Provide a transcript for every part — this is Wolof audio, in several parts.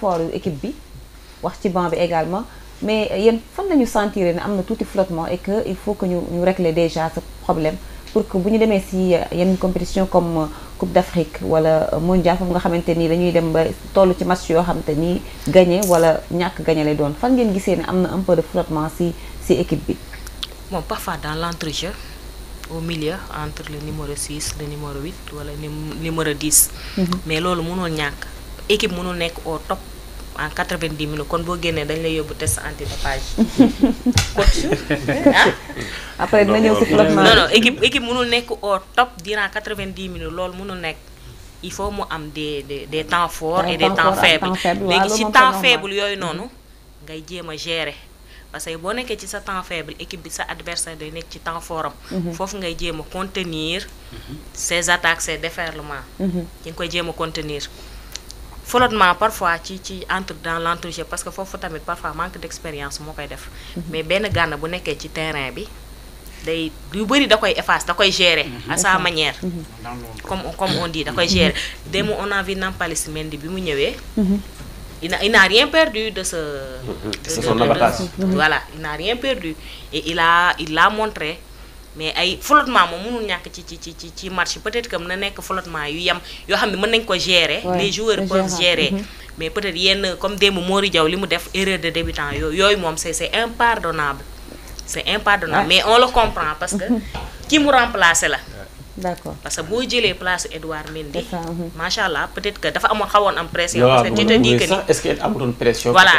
fort équipe bi wax ci banc bi également mais yéen fan lañu sentir ne am na tuuti flottement et que il faut que ñu régler déjà ce problème pour que bu ñu demee si yenn compétition comme Coupe d'Afrique wala mondial foofu nga xamante ni dañuy dem ba toll ci match yoo xamante ni gagné wala ñàkk gagné lay doon fan ngeen gisee ne am na un peu de flottement si équipe bi. Bon, parfois dans l'entrejeu au milieu entre le numéro 6 le numéro 8 wala numéro 10. Mais loolu mënul ñàkk équipe mënul nekk au top en 90 minutes kon boo génnee dañ lay yóbbu test antidopage. coach après dina ñëw si flottement. non équipe mënul nekk au top durant 90 minutes loolu mënul nekk il faut mu am des temps forts et des temps faibles. léegi ci temps faible yooyu noonu ngay jéem a gérer. parce que boo nekkee ci sa temps faible équipe bi sa adversaire day nekk ci temps fort am. foofu ngay jéem a contenir ses attaques ses déferlements. ñu ngi koy jéem a contenir. flottement parfois ci entre dans l'entrejeu parce que foofu tamit parfois manque d'expérience moo koy def. mais benn gànn bu nekkee ci terrain bi day yu bëri da koy effacer da koy gérer. à sa manière. comme on dit da koy gérer. démb on a vu Nampalys Mendy bi mu ñëwee. Il n'a rien perdu de ce... son abattage. Voilà, il n'a rien perdu. Et il l'a montré. Mais ay flottement moom mënul ñàkk ci match peut-être que mën na nekk flottement yu yem yoo xam ne mën nañ ko gérer. Les joueurs peuvent gérer. Mais peut-être yenn comme démb Mori Diaw li mu def erreur de débutant yooyu moom c'est impardonnable. C'est impardonnable. Mais on le comprend parce que ki mu remplacer la. D'accord. Parce que boo jëlee place Edouard Mendy. macha allah peut-être que dafa xawoon am pression. parce que tu te dis que ni est-ce que amutoon pression. voilà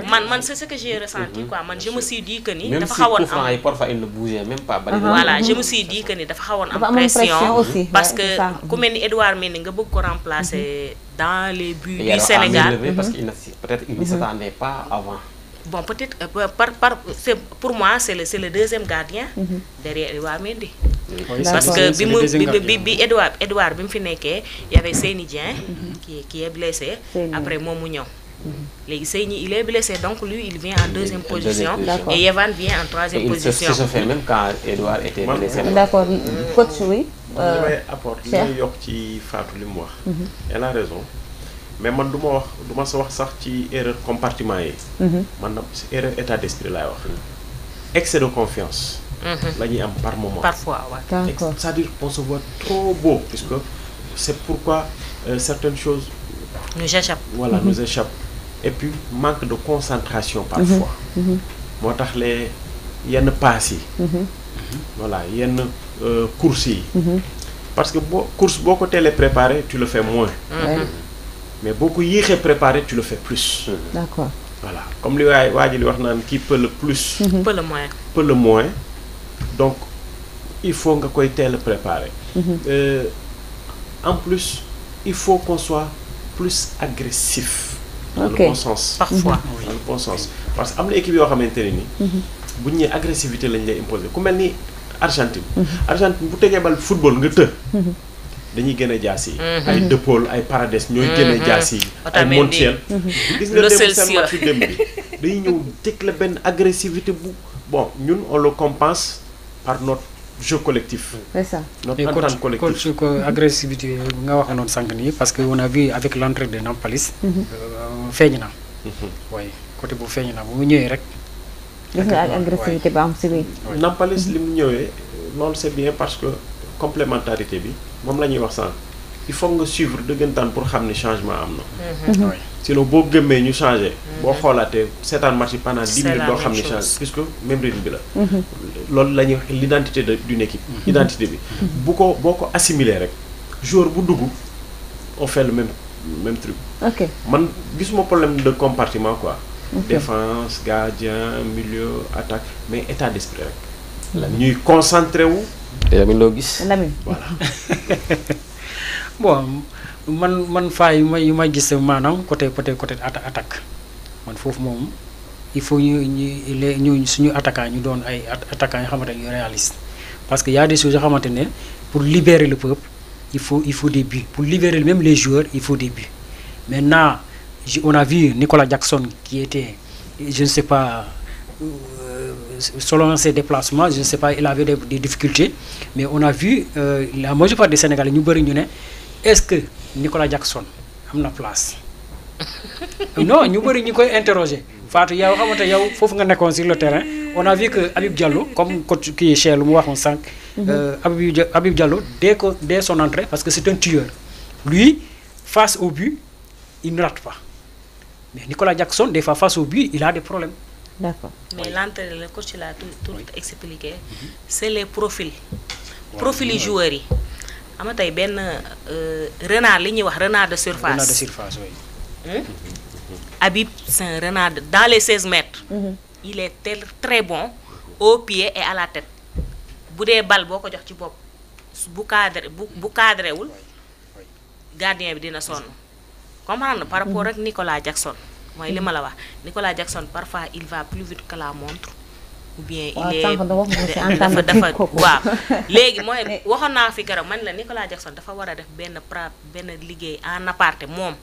man c'est ce que j'ai ressenti quoi man je me suis dit que ni. dafa xawoon am même si parfois il ne bougeait même pas. voilà je me suis dit que ni dafa xawoon am pression aussi. parce que ku mel ni Edouard Mendy nga bëgg ko remplacer dans les buts du Sénégal. parce que peut-être il ne s'attendait pas avant. Bon, peut-être pour moi c'est le deuxième gardien derrière Edouard Mendy. Parce que bi Edouard bi mu fi nekkee y avait Seyni Dieng qui est blessé. Après moom mu ñëw. Léegi Seyni il est blessé donc lui il vient en deuxième position. Et Yehvan vient en troisième position. Et il se fait même quand Edouard était blessé. D'accord coach oui. damay apporter li may yokk ci Fatou li mu wax. Elle a raison. mais man du ma sa wax sax ci erreur compartiment yi. man na erreur état d'esprit laay wax. excès de confiance. la ñuy am par moment. Parfois waaw. D'accord. c'est-à-dire qu'on se voit trop beau puisque c'est pourquoi certaines choses. nous échappent. Voilà nous échappent. Et puis manque de concentration parfois. moo tax les yenn passes yi. voilà yenn courses yi. parce que course boo ko teelee préparé tu le fais moins. mais boo ko yéexee préparé tu le fais plus. D'accord. Voilà comme li waa ji li wax naan qui peut le plus. Peut le moins. Peut le moins donc il faut nga koy teel a préparer. En plus il faut qu'on soit plus agressif. Dans le bon sens. Parfois. Dans le bon sens parce que am na équipe yoo xamante ne ni. bu ñu nee agressivité lañ lay imposer ku mel ni Argentine. Argentine bu tegee bal football nga të. dañuy gën a jaas yi. ay De Paul ay Paredes ñooy gën a jaas yi. ay Montiel. gis nga dem seen match dem bi dañuy ñëw teg la benn agressivité bu bon ñun on le compense par notre jeu collectif. C'est ça. notre entente collective. coach agressivité nga wax noonu sànq nii parce que on a vu avec l'entrée de Nampalys. feeñ na. waaye côté bu feeñ na bu mu ñëwee rek. gis nga ak agressivité ba am si biir. Nampalys li mu ñëwee loolu c'est bien parce que complémentarité bi moom la ñuy wax sànq il faut nga suivre dëggantaan pour xam ni changement am na. sinon boo gëmmee ñu changé. boo xoolaatee seetaan match yi pendant 10 minutes doo xam ni changé puisque même rythme bi la. loolu la ñuy wax l'identité d'une équipe. identité bi boo ko assimilé rek joueur bu dugg on fait le même truc. Ok man gisuma problème de compartiment quoi. Défense gardien milieu attaque mais état d'esprit rek. la ñuy concentré wu. Lamine loo gis. Lamine voilà. bon man faa yu may gis maanaam côté attaque man foofu moom il faut ñu suñu attaquant ñu doon ay attaquants yoo xamante ne yu réaliste parce que y a des choses yoo xamante ne pour libérer le peuple il faut des buts pour libérer même les joueurs il faut des buts maintenant on a vu Nicolas Jackson qui était je ne sais pas selon ses déplacements je ne sais pas il avait des difficultés mais on a vu la majeure part des Sénégalais ñu bëri ñu ne est-ce que Nicolas Jackson am na place non ñu bëri ñu koy interroger Fatou yow xamante yow foofu nga nekkoon sur le terrain on a vu que Habib Diallo comme coach kii Cheikh lu mu waxoon sànq. Habib Diallo dès son entrée parce que c'est un tueur lui face au but il ne rate pas mais Nicolas Jackson des fois face au but il a des problèmes. D'accord. Mais l'entrée le coach l'a tout expliqué c'est les profils. Profil joueurs yi xam nga tey benn renard li ñuy wax renard de surface. Renard de surface oui. Habib c'est un renard dans les 16 mètres. Il est très bon au pied et à la tête bu dee bal boo ko jox ci bopp bu cadré wul gardien bi dina sonn comprendre par rapport ak Nicolas Jackson mooy li ma la wax Nicolas Jackson parfois il va plus vite que la montre ou bien il est dafa waaw léegi mooy waxoon naa fi garab man la Nicolas Jackson dafa war a def benn liggéey en aparté moom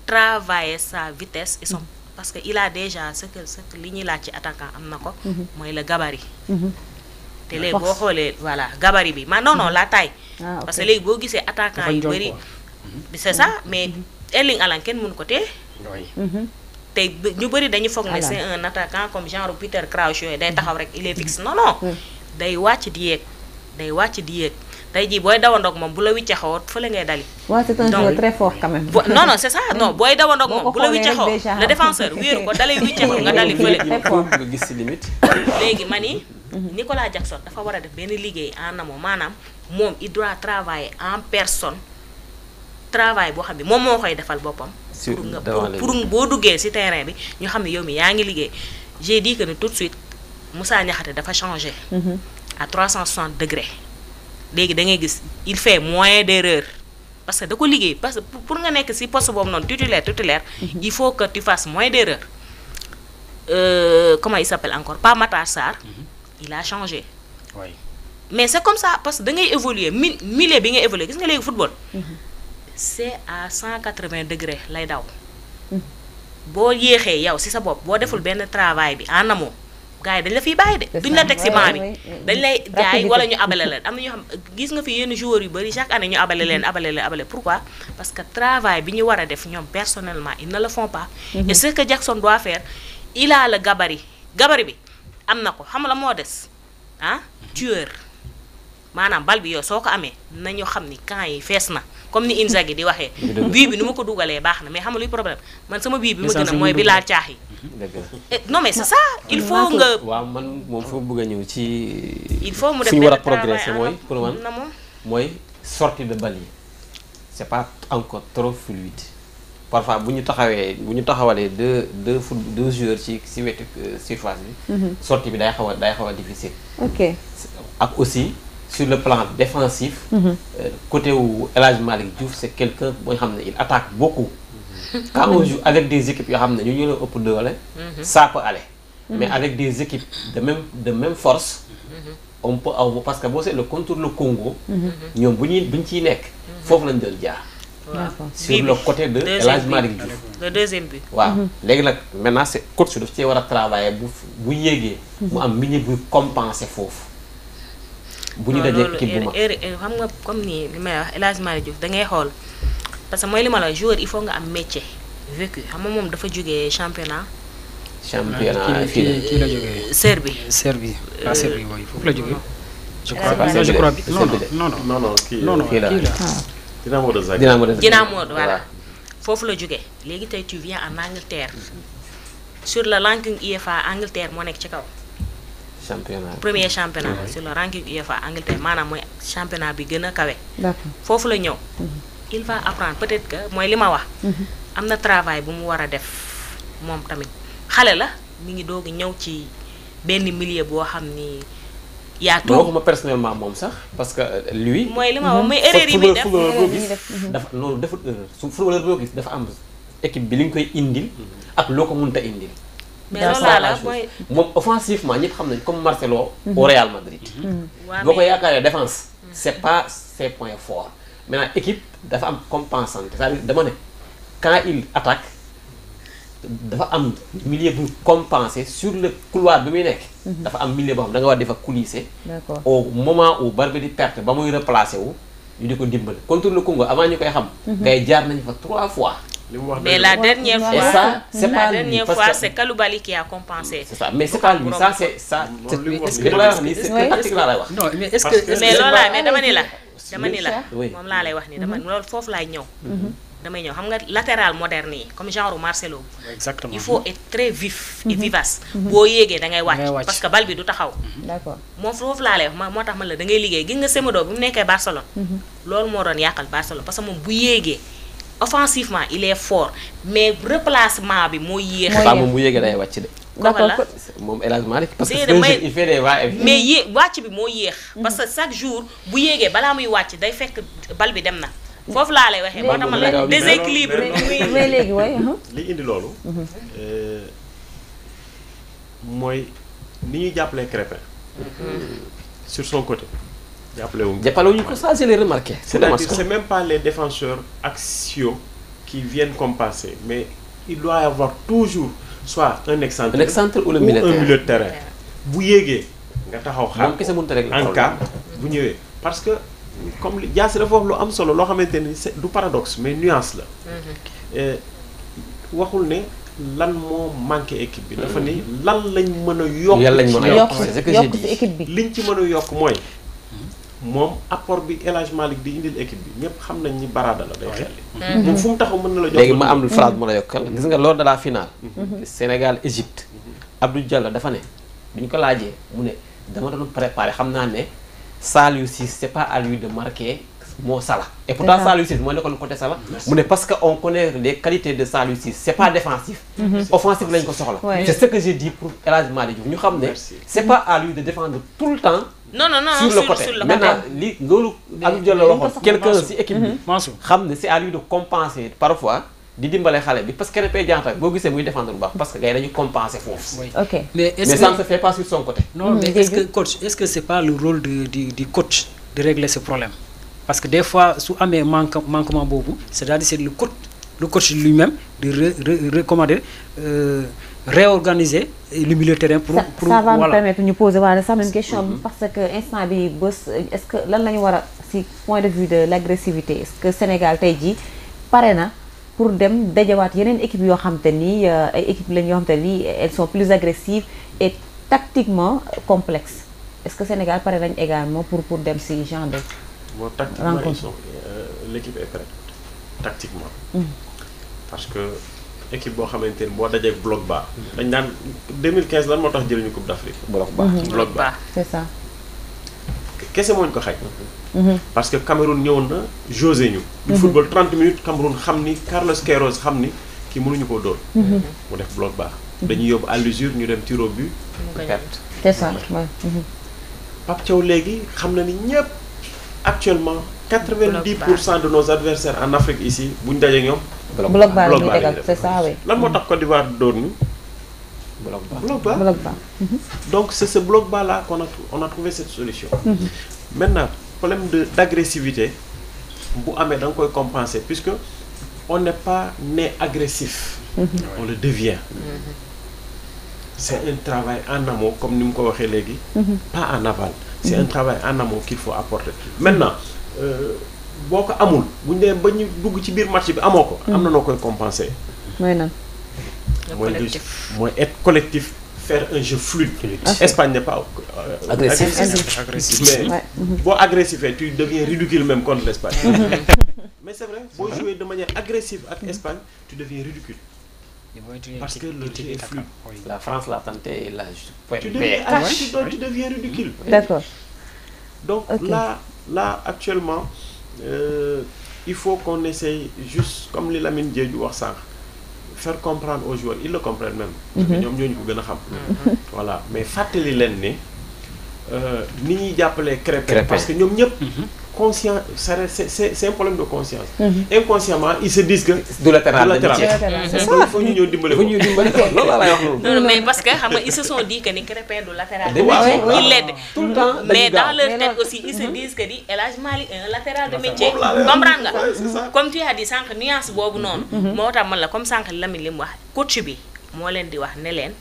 travailler sa vitesse et son parce que il a déjà ce que li ñuy laaj ci attaquant am na ko mooy le gabarit te léegi boo xoolee voilà gabarit bi non la taille parce que léegi boo gisee attaquant yu bëri c'est ça mais Erling Haaland kenn mënu ko tee te ñu bëri dañu foog ne c'est un attaquant comme genre Peter Crouch yooyu day taxaw rek il est fixe non day wàcc di yéeg tey jii booy dawandoog moom bu la wiccaxoo fële ngay dali. waaw c'est un joueur très fort quand même. non c'est ça non booy dawandoog moom bu la wiccaxoo le défenseur wéeru ko dalay wiccaxoo nga dali fële. nga gis ci limite. léegi ma ni Nicolas Jackson dafa war a def benn liggéey en amont maanaam moom il doit travailler en personne travail boo xam ne moom moo koy defal boppam. pour boo duggee ci terrain bi ñu xam ne yow mi yaa ngi liggéey. j'ai dit que ne tout de suite Moussa Niakhaté dafa changé. à 360 degrés. léegi da ngay gis il fait moins d'erreurs parce que da ko liggéey parce que pour nga nekk ci poste boobu noonu titulaire il faut que tu fasses moins d'erreurs. Comment il s'appelle encore Pape Matar Sarr il a changé. Oui. Mais c'est comme ça parce que da ngay évoluer milieu bi ngay évoluer gis nga léegi football. C'est à 180 degrés lay daw. boo yéexee yow ci sa bopp boo deful benn travail bi en amont. gars yi dañ la fiy bàyyi de duñ la teg ci banc bi dañ lay jaay wala ñu abale leen am na ñoo xam gis nga fi yenn joueurs yu bari chaque année ñu abale pourquoi parce que travail bi ñu war a def ñoom personnellement ils ne le font pas et ce que Jackson doit faire il a le gabarit bi am na ko xam la moo des tueur maanaam bal bi yow soo ko amee nañu xam ni camp yi fees na comme ni Inzaghi di waxee bii bi nu ma ko dugalee baax na mais xam nga luy problème man sama bii bi ma gën a mooy bi laal caax yi non mais c'est ça il faut nga waaw man moom foo bëgg a ñëw ci il faut mu def fi ñu war a progresser mooy pour man mooy sortie de balle yi c'est pas encore trop fluide parfois bu ñu taxawalee deux joueurs ci wetu surface bi sortie bi day xaw a difficile ok ak aussi sur le plan défensif côté wu El Hadj Malick Diouf c'est quelqu'un boo xam ne il attaque beaucoup quand on joue avec des équipes yoo xam ne ñu la ëpp doole ça peut aller mais avec des équipes de même force on peut avoir parce que boo seet le contre le Congo ñoom bu ñu ciy nekk foofu lañ doon jaar sur le côté de El Hadj Malick Diouf le deuxième but waaw léegi nag maintenant c'est coach daf cee war a travailler bu yéegee mu am milieu bu compenser foofu bu ñu dajee équipe bu mag xam nga comme ni li may wax El Hadj Malick Diouf da ngay xool parce que mooy li ma la joueur il faut nga am métier vécu xam nga moom dafa jógee championnat kii la jógee Serbie mooy foofu la jógee je crois non kii la Dinamo voilà foofu la jógee léegi tey tu viens en Angleterre sur le ranking UEFA Angleterre moo nekk ci kaw premier championnat sur le ranking UEFA Angleterre maanaam mooy championnat bi gën a kawe foofu la ñëw il va apprendre peut-être que mooy li ma wax am na travail bu mu war a def moom tamit xale la mi ngi doog ñëw ci benn milieu boo xam ni yaa tout waxuma personnellement moom sax parce que lui mooy li ma wax mooy erreur yi muy def dafa noonu defut erreur su footballeur boo gis dafa am équipe bi li nga koy indil ak loo ko mënta indil mais loolu la mooy moom offensivement ñëpp xam nañ comme Marcelo au Real Madrid boo ko yaakaaree défense c'est pas ses points forts maintenant équipe dafa am compensante c'est-à-dire dama ne quand il attaque dafa am milieu bu compensé sur le couloir bi muy nekk dafa am milieu boo xam da nga war defa coulisser au moment où bal bi di perte ba muy replacer wu ñu di ko dimbali contre le Congo avant ñu koy xam ngay jaar nañu fa 3 fois mais la dernière fois c'est pas la dernière fois c'est Koulibaly qui a compensé. C'est ça, mais c'est pas lui, ça c'est ça. Est-ce que laa wax ni c'est tactique laa lay wax. non mais est-ce que mais loolu laa mais dama ni la oui. moom laa lay wax ni dama loolu foofu laay ñëw. damay ñëw xam nga latéral moderne yi comme genre Marcelo. exactement il faut être très vif et vivace. boo yéegee da ngay wàcc parce que bal bi du taxaw. d'accord moom foofu laa lay wax moo tax man la da ngay liggéey gis nga Semedo bi mu nekkee Barcelone. loolu moo doon yàqal Barcelone parce que moom bu yéegee offensivement il est fort mais replacement bi moo yéex. moom bu yéegee day wàcc de. d'accord moom El Hadj Malick parce que il fait des va-et-vient. mais wàcc bi moo yéex. parce que chaque jour bu yéegee balaa muy wàcc day fekk bal bi dem na. foofu laa lay waxee moo tax ma la déséquilibre. mais léegi waay. li indi loolu. mooy ni ñuy jàppalee Crépin. sur son côté. jàppale wuñu ko ça je l'ai remarqué. c'est-à-dire c'est même pas les défenseurs axiaux qui viennent compenser mais il doit y avoir toujours soit un excentré ou un milieu de terrain. bu yéegee nga taxaw xaar moom kese mënut a régler en cas bu ñëwee parce que. comme li Dia dafa wax lu am solo loo xamante ni c'est du paradoxe mais nuance la. waxul ne lan moo manqué équipe bi. dafa ni lan lañ mën a yokk. yàlla lañ mën a yokk c'est ce que j'ai dit ci équipe bi. liñ ci mën a yokk mooy moom apport bi El Hadj Malick di indil équipe bi ñëpp xam nañ ni baraada la day xelli. moom fu mu taxaw mën na la jox. léegi ma am phrase ma la yokkal gis nga lors de la finale. Sénégal Égypte. Abdou Diallo dafa ne bi ñu ko laajee mu ne dama doon préparé xam naa ne. Saliou Ciss c'est pas à lui de marquer moo Salah et pourtant Saliou Ciss moo nekkoon côté Salah mu ne parce que on connaît les qualités de Saliou Ciss c'est pas défensif offensif lañ ko soxla c'est ce que j'ai dit pour El Hadj Malick Diouf ñu xam ne c'est pas à lui de défendre tout le temps non sur le côté maintenant li loolu Abdou Diallo waxoon quelqu'un ci équipe bi xam ne c'est à lui de compenser parfois di dimbale xale bi parce que Krépin Diatta boo gisee muy défendre bu baax parce que gars yi dañu compenser foofu. ok mais ça ne se fait pas sur son côté. non mais est-ce que coach est-ce que c'est pas le rôle du coach de régler ce problème parce que des fois su amee manquement boobu c'est-à-dire c'est le coach lui-même de recommander réorganiser le milieu de terrain pour ça va me permettre ñu poser waale sax même question bi parce que instant bi bés est-ce que lan la ñu war a si point de vue de l'agressivité est-ce que Sénégal tey jii pare na. pour dem dajawaat yeneen équipe yoo xam te ni ay équipe lañ yoo xam te ni elles sont plus agressives et tactiquement complexes est-ce que Sénégal pare nañ également pour dem ci genre de rencontre. L'équipe est prête tactiquement. parce que équipe boo xamante ni boo dajee bloc bas. dañ naan 2015 lan moo tax jël ñu Coupe d'Afrique. bloc bas c'est ça. kese moo ñu ko xaj. parce que Cameroun ñëwoon na josé ñu. ñu football 30 minutes Cameroun xam ni Carlos Queiroz xam ni kii mënuñu koo dóor. mu def bloc bas. dañuy yóbbu à l'usure ñu dem tir au but. c'est ça ouais. Pape Thiaw léegi xam na ni ñëpp actuellement 90% de nos adversaires en Afrique ici bu ñu dajee ñoom. bloc bas la ñuy tegal c'est ça oui. lan moo tax Côte d'Ivoire dóor ñu. bloc bas. donc c'est ce bloc bas là on a trouvé cette solution. maintenant problème d'agressivité bu amee da nga koy compenser puisque on n'est pas né agressif. on le devient. c'est un travail en amont comme ni mu ko waxee léegi. pas en aval. c'est un travail en amont qu'il faut apporter. maintenant boo ko amul bu ñu demee ba ñu dugg ci biir match bi amoo ko. am na noo koy compenser. mooy nan. mooy être collectif. faire un jeu fluide. Espagne n'est pas agressif. Mais boo agressif tu deviens ridicule même contre l'Espagne. mais c'est vrai boo jouer de manière agressive avec Espagne tu deviens ridicule. parce que le jeu est fluide. La France l'a tenté et là tu deviens ridicule. D'accord. Donc là actuellement il faut qu'on essaye juste comme li Lamine Diédhiou wax sànq. faire comprendre aux joueurs ils le comprennent même. parce que ñoom ñoo ñu ko gën a xam. voilà mais fàttali leen ne ni ñuy jàppalee Krépin parce que ñoom ñëpp. conscient c'est un problème de conscience. inconsciemment ils se disent que. du latéral c'est ça il faut ñu ñëw dimbale ko. loolu laa lay wax loolu. non mais parce que xam nga ils se sont dit que ni Krépin du latéral. il l'aide tout le temps mais dans leur tête aussi ils se disent que ni El Hadj Malick un latéral de métier. comprendre nga comme tu as dit sànq nuance boobu noonu. moo tax man la comme sànq Lamine li mu wax coach bi moo leen di wax ne leen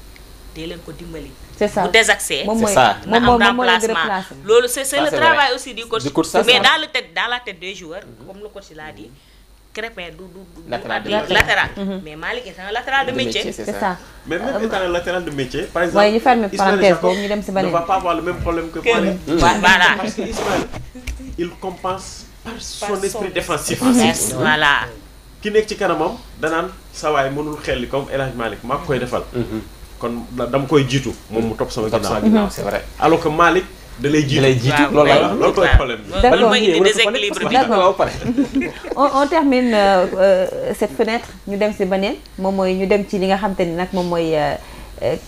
dee leen ko dimbali. c'est ça bu désaxé c'est ça na am remplacement loolu c'est le travail aussi du coach mais dans la tête des joueurs comme le coach l'a dit Crépin du latéral. mais Malick est un latéral de métier. c'est ça. Mais même étant un latéral de métier, par exemple, waaye ñu fermer Ismaël parenthèse Jacob boobu ñu dem si ne beneen. va pas avoir le même problème que Malick. Voilà. Parce que Ismaël, il compense par son esprit défensif. Voilà. ki nekk ci kanamam danaan sa waay mënul xelli comme El Hadj Malick maa koy defal. kon dama koy jiitu moom mu topp sama ginnaaw. c'est vrai. alors que Malick da lay jiitu. loolu la loolu koy problème bi. D'accord. loolu mooy indi déséquilibre bi. D'accord. on termine cette fenêtre ñu dem si beneen moom mooy ñu dem ci li nga xam te ni nag moom mooy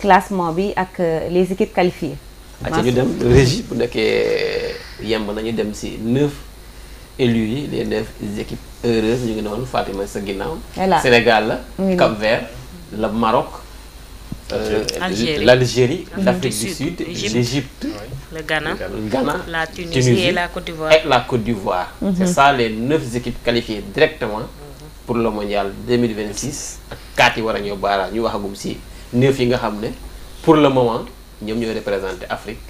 classement bi ak les équipes qualifiées. acca ñu dem régie bu nekkee yemb nañu dem si 9 élus yi les 9 équipes heureuses ñu ngi noonu Fatima sa ginnaaw. Voilà. Sénégal la. Cap-Vert le Maroc. l'Algérie, l'Afrique du Sud, l'Égypte, le Ghana, la Tunisie et la Côte d'Ivoire. Et la Côte d'Ivoire. C'est ça les 9 équipes qualifiées directement pour le mondial 2026. 4 yi war a ñëw baara ñu waxagum si 9 yi nga xam ne pour le moment ñoom ñooy représenté Afrique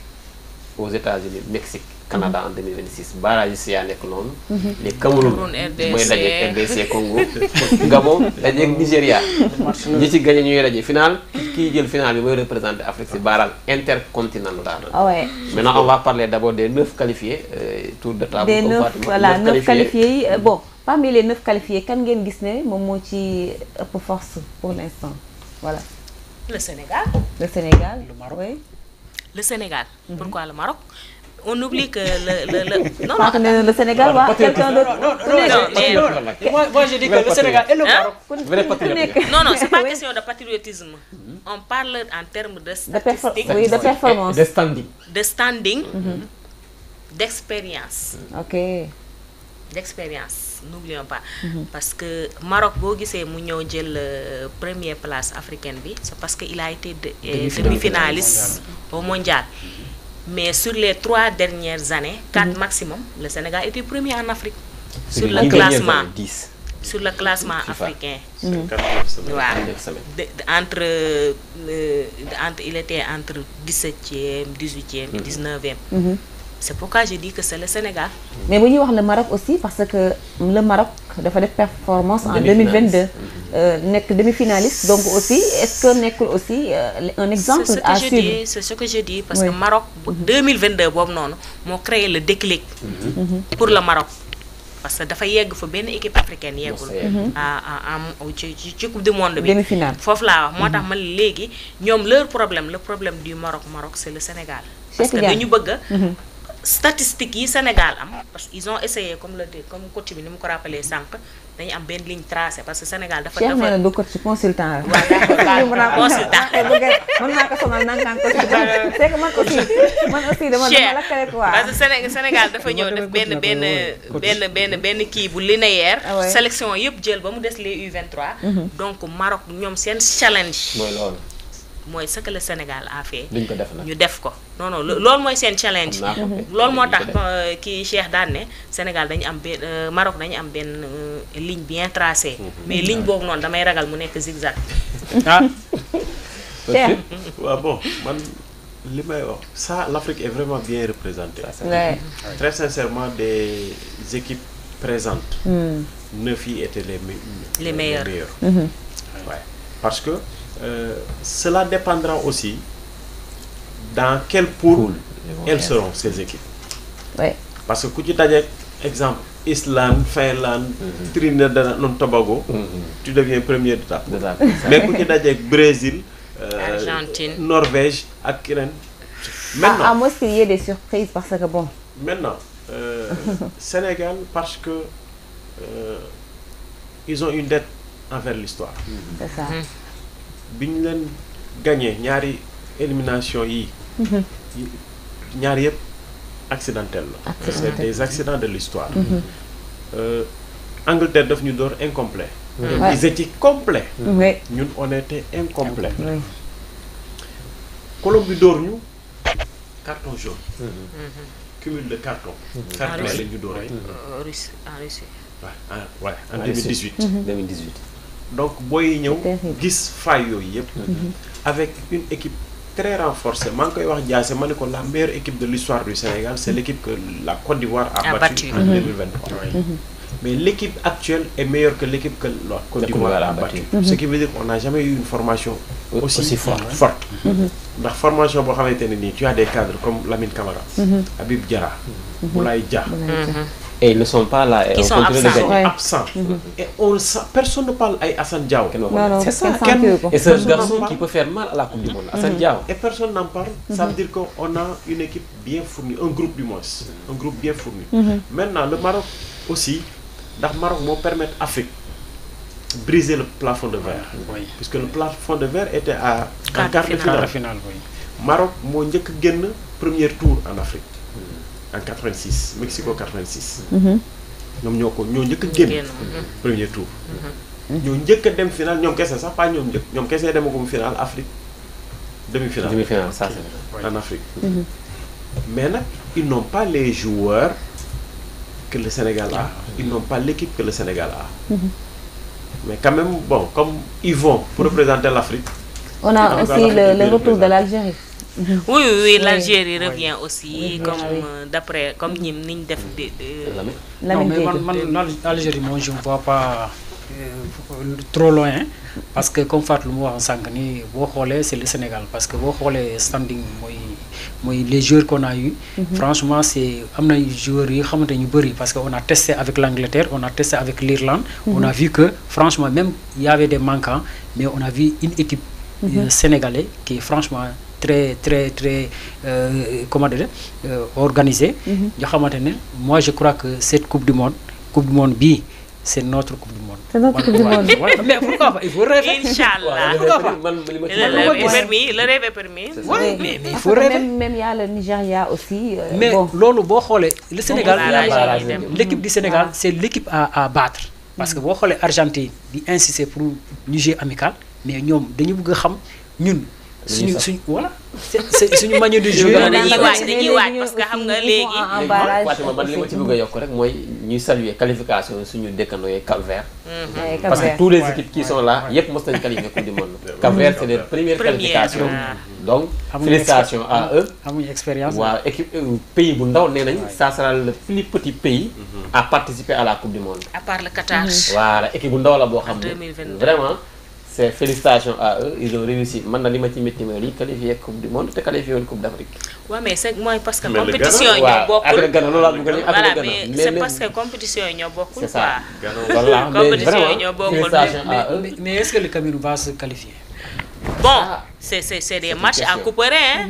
aux États-Unis, Mexique, Canada en 2026 barrage yi si yaa nekk noonu. les Cameroun mooy dajeeg RDC Congo. Gabon dajeeg Nigéria. ñi ci gagné ñuy daje final kii jël final bi mooy représenté Afrique si barrage intercontinental. Ah ouais. Maintenant on va parler d'abord des 9 qualifiés tour de table. des 9 voilà 9 qualifiés yi bon parmi les 9 qualifiés kan ngeen gis ne moom moo ci ëpp force pour l'instant voilà. Le Sénégal. Le Sénégal. Le Maroc. Oui. Le Sénégal. Pourquoi le Maroc? On oublie que non, le Sénégal va quelqu'un d'autre. Moi je dis que le Sénégal et le Maroc. Non, c'est pas question de patriotisme. On parle en termes de statistiques. Oui, de performance. De standing. De standing, d'expérience. Ok. D'expérience, n'oublions pas. Parce que Maroc, boo gisee mu ñëw jël première place africaine bi, c'est parce qu'il a été demi-finaliste au mondial. Mais sur les 3 dernières années, 4 maximum, le Sénégal était premier en Afrique. Sur le classement. 10. Sur le classement africain. Il était entre 17e, 18e et 19e. C'est pourquoi je dis que c'est le Sénégal. Mais vous dites le Maroc aussi, parce que le Maroc a fait des performances en 2022. N'est demi-finaliste, donc aussi, est-ce que n'est aussi un exemple à suivre? C'est ce que je dis, parce que Maroc, 2022, m'a créé le déclic pour le Maroc. Parce que dafa yegg fa benn équipe africaine yeggul ci coupe du monde bi demi-finale foofu laa wax moo tax man léegi ñoom leur problème le problème du Maroc c'est le Sénégal parce que dañu bëgg statistiques yi Sénégal am parce qu'ils ont essayé comme coach bi ni mu ko rappelé sànq dañu am benn ligne tracée parce que Sénégal dafa du coach consultant consultant man maa ko sonal nankaan coach c'est que man aussi dama la kale quoi parce que Sénégal dafa ñëw def benn kii bu linéaire sélection yëpp jël ba mu des les U23 donc Maroc ñoom seen challenge mooy loolu mooy ce que le Sénégal a fait duñ ko def nag ñu def ko non loolu mooy seen challenge loolu moo tax kii Cheikh daan ne Sénégal dañu am benn Maroc dañu am benn ligne bien tracée mais ligne boobu noonu damay ragal mu nekk zigzag Cheikh waaw bon man li may wax ça l'Afrique est vraiment bien représentée très sincèrement des équipes présentes 9 yi étaient les meilleurs ouais. Parce que cela dépendra aussi dans quel pool elles seront ces équipes. Ouais. Parce que ku ci dajeek exemple Islande, Finlande, Trinidad et Tobago, tu deviens premier de ta poule. Mais ku ci dajeek Brésil, Argentine, Norvège ak keneen. Maintenant, à moins qu'il y ait des surprises parce que bon. Maintenant, Sénégal parce que ils ont une dette envers l'histoire. C'est ça. bi ñu leen gagné ñaari élimination yi ñaari yëpp accidentel la c'est des accidents de l'histoire Angleterre daf ñu door incomplet ils étaient complets ñun on était incomplet Colombie door ñu carton jaune cumul de carton carton la ñu door en Russie en 2018 donc booy ñëw gis failles yooyu yëpp avec une équipe très renforcée maa ngi koy wax Diassé ma ne ko la meilleure équipe de l'histoire du Sénégal c'est l'équipe que la Côte d'Ivoire a battue en 2023 mais l'équipe actuelle est meilleure que l'équipe que la Côte d'Ivoire a battue. Ce qui veut dire qu'on n'a jamais eu une formation aussi forte. La formation, tu as des cadres comme Lamine Camara, Habib Diarra, Boulaye Dia. Et ils ne sont pas là. Qui sont absents. Et personne ne parle à Assane Diao. C'est ça. Et c'est un garçon qui peut faire mal à la Coupe du Monde. Assane Diao. Et personne n'en parle. Ça veut dire qu'on a une équipe bien fournie, un groupe du moins. Un groupe bien fourni. Maintenant, le Maroc aussi, le Maroc va permettre à l'Afrique de briser le plafond de verre. Puisque le plafond de verre était à quart de finale. Maroc a gagné le premier tour en Afrique. En 86, Mexico 86. Nous avons gagné le premier tour. Nous avons gagné la finale, nous avons pas gagné la finale Afrique. Demi-finale. Demi-finale, ça c'est en Afrique. Mais ils n'ont pas les joueurs que le Sénégal a. Ils n'ont pas l'équipe que le Sénégal a. Mais quand même, bon, comme ils vont pour représenter l'Afrique. On a aussi le retour de l'Algérie. Oui, l'Algérie revient aussi, d'après, comme nous def non, mais l'Algérie, moi, je ne vois pas trop loin, parce que comme Fatou Mou en Sankani, c'est le Sénégal, parce que les standing, les joueurs qu'on a eu, franchement, c'est des joueurs parce qu'on a testé avec l'Angleterre, on a testé avec l'Irlande, on a vu que, franchement, même il y avait des manquants, mais on a vu une équipe sénégalaise qui est franchement très organisée. Moi je crois que cette Coupe du Monde B, c'est notre Coupe du Monde. C'est notre Coupe du Monde. Mais pourquoi pas? Il faut rêver. Inch'Allah. Le rêve est permis. Oui, mais il faut rêver. Même il y a le Nigeria aussi. Mais le Sénégal, l'équipe du Sénégal, c'est l'équipe à battre. Parce que l'Argentine insiste pour un jeu amical, mais nous devons voilà, c'est une manière de jouer. Parce que xam nga légui ñuy saluer qualification suñu dëkkandoo yi Cap-Vert. Parce que tous les équipes qui sont là yépp mos nañ qualifier Coupe du Monde. Cap-Vert c'est les premières qualifications. Donc félicitations à eux. Amuñu expérience. Waaw équipe pays bu ndaw nenañ ça sera le plus petit pays à participer à la Coupe du Monde. À part le Qatar. Voilà, équipe bu ndaw la bo xam vraiment c'est félicitations à eux, ils ont réussi. Maintenant, les matchs qualifiés Coupe du Monde, qualifié Coupe d'Afrique. Ouais, mais c'est moi parce que compétition est beaucoup. Voilà, mais c'est parce que compétition est beaucoup. C'est ça. Voilà, mais est-ce que le Cameroun va se qualifier? Bon, c'est des matchs à couper, hein.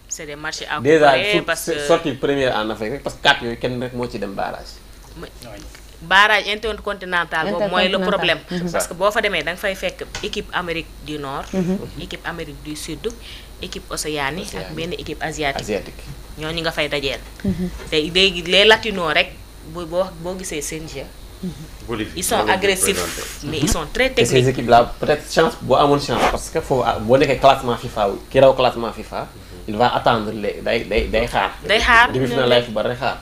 C'est des matchs à couper parce que sortir première en Afrique parce que 4 yoy kenn rek mo ci dem barrage. Barrage intercontinental c'est le problème parce que bo fa démé dang fay fekk équipe Amérique du Nord, équipe Amérique du Sud, équipe Océanie ak ben équipe asiatique. Ñoñu nga fay dajel. Té les latinos rek bo gissé sen jeu. Ils sont agressifs mais ils sont très techniques. Ces équipes là peut-être chance bo amone chance parce que faut bo neké classement FIFA ki raw classement FIFA il va attendre les day xaar. Demi-finale lay fu bari xaar.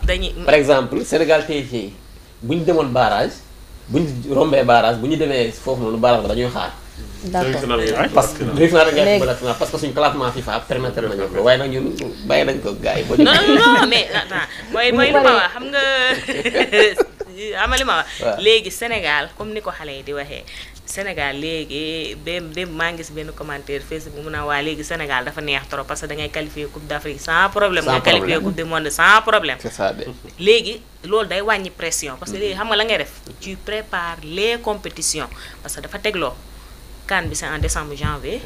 Par exemple Sénégal TFI buñ démon barrage buñ rombé barrage buñu démé fofu nonu barrage dañuy xaar. D'accord. Parce que parce que suñu classement FIFA permettre nañu ko way nak ñun bay nañ ko gaay bo non mais moy lu ma wax xam nga amali ma wax légui Sénégal comme niko xalé di waxé Sénégal légui bém ma ngi ci ben commentaire Facebook mu na wa légui Sénégal dafa neex trop parce que da ngay qualifier Coupe d'Afrique sans problème nga qualifier Coupe du Monde sans problème. C'est ça. Légui lool day wañi pression parce que légui xam nga la ngay def tu prépares les compétitions parce que dafa teglo CAN bi c'est en décembre janvier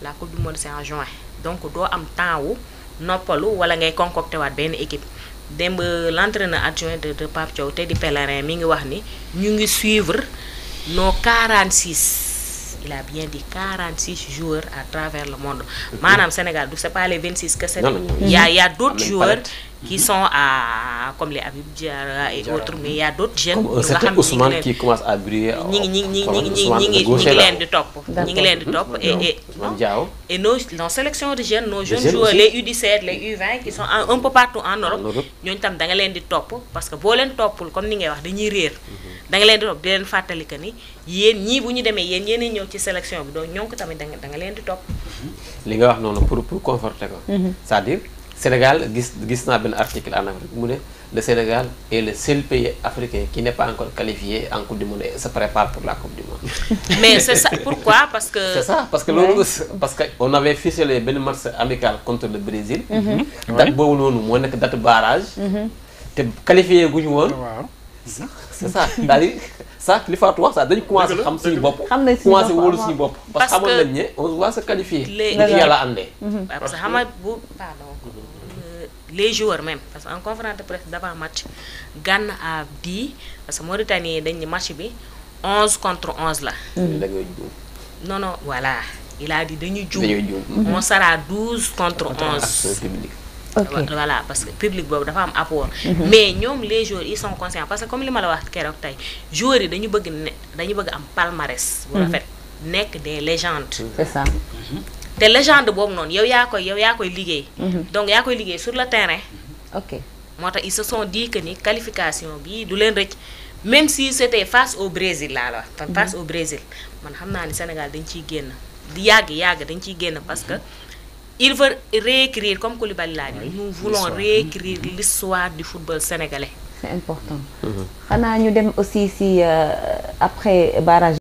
la Coupe du Monde c'est en juin donc do am temps wu noppalu wala ngay concocter wat ben équipe demb l'entraîneur adjoint de Pape Thiaw Teddy Pellerin mi ngi wax ni ñu ngi suivre nos 46 il a bien dit 46 joueurs à travers le monde manam Sénégal c'est pas les 26 que c'est il y a d'autres joueurs qui sont à comme les Habib Diarra et autres mais il y a d'autres jeunes comme un certain Ousmane qui commence à briller ñi leen di top et nos sélections de jeunes nos jeunes joueurs les U17 les U20 qui sont un peu partout en Europe ñooñu tam da nga leen di top parce que boo leen toppul comme ni ngay wax dañuy réer da nga leen di top di leen fàttali que ni yéen ñii bu ñu demee yéen ñëw ci sélection bi donc ñoo ko tamit da nga leen di top li nga wax noonu pour conforter ko c'est-à-dire Sénégal gis naa benn article en Afrique mu ne le Sénégal est le seul pays africain qui n'est pas encore qualifié en Coupe du Monde et se prépare pour la Coupe du Monde. Mais c'est ça, pourquoi? Parce que... C'est ça, parce que on avait ficelé benn match amical contre le Brésil. date boobu noonu moo nekk date barrage. te qualifié guñu woon. C'est ça daal di ça li Fatou wax sax dañu commencé xam suñu bopp. commencé wóolu suñu bopp. parce que xamoon nañ ne on va se qualifier. léegi yàlla àndee. parce que xam nga les joueurs même parce que en conférence de presse d'avant match Gana a dit parce que Mauritanie dañ ni match bi 11 contre 11 la. non voilà il a dit dañu juum. on sera 12 contre 11. Voilà parce que public boobu dafa am apport. mais ñoom les joueurs ils sont conscients parce que comme li ma la wax keroog tey joueurs yi dañu bëgg am palmarès. bu rafet nekk des légendes. C'est ça. te légende boobu noonu yow yaa koy liggéey. donc yaa koy liggéey sur le terrain. ok moo tax ils se sont dit que ni qualification bi du leen rëcc même si c'était face au Brésil laa la wax. face au Brésil man xam naa ni Sénégal dañ ciy génn di yàgg dañ ciy génn parce que il veut réécrire comme Koulibaly laa dit nous voulons réécrire l'histoire du football sénégalais. C'est important. xanaa ñu dem aussi si après barrage.